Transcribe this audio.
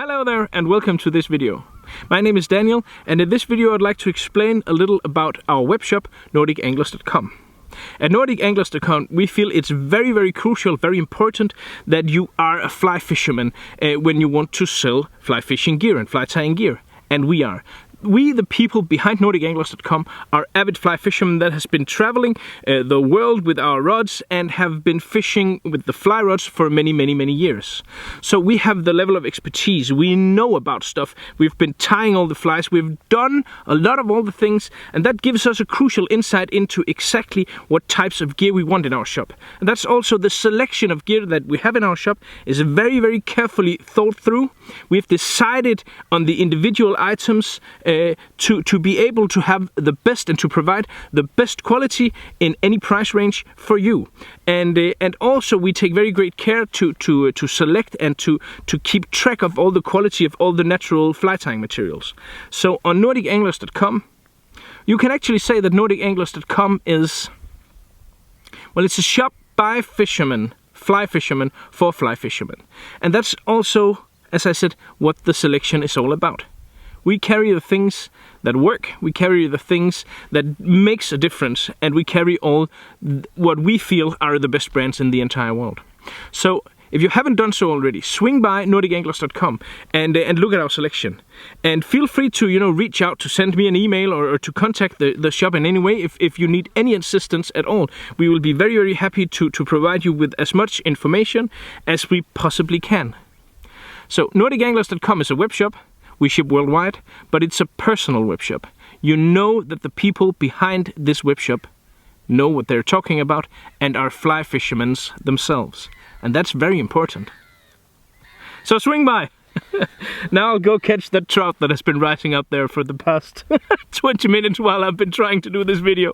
Hello there and welcome to this video. My name is Daniel, and in this video I'd like to explain a little about our webshop NordicAnglers.com. At NordicAnglers.com we feel it's very crucial, very important that you are a fly fisherman when you want to sell fly fishing gear and fly tying gear, and we are. We, the people behind NordicAnglers.com, are avid fly fishermen that has been traveling the world with our rods and have been fishing with the fly rods for many years. So we have the level of expertise, we know about stuff, we've been tying all the flies, we've done a lot of all the things, and that gives us a crucial insight into exactly what types of gear we want in our shop. And that's also the selection of gear that we have in our shop is very carefully thought through. We've decided on the individual items to be able to have the best and to provide the best quality in any price range for you. And also we take very great care to select and to keep track of all the quality of all the natural fly tying materials. So on NordicAnglers.com you can actually say that NordicAnglers.com is, well, it's a shop by fishermen, fly fishermen for fly fishermen. And that's also, as I said, what the selection is all about. We carry the things that work, we carry the things that makes a difference, and we carry all what we feel are the best brands in the entire world. So if you haven't done so already, swing by NordicAnglers.com and look at our selection. And feel free to reach out, to send me an email or to contact the shop in any way if you need any assistance at all. We will be very happy to provide you with as much information as we possibly can. So NordicAnglers.com is a web shop. We ship worldwide, but it's a personal webshop. You know that the people behind this webshop know what they're talking about and are fly fishermen themselves. And that's very important. So swing by! Now I'll go catch that trout that has been rising up there for the past 20 minutes while I've been trying to do this video.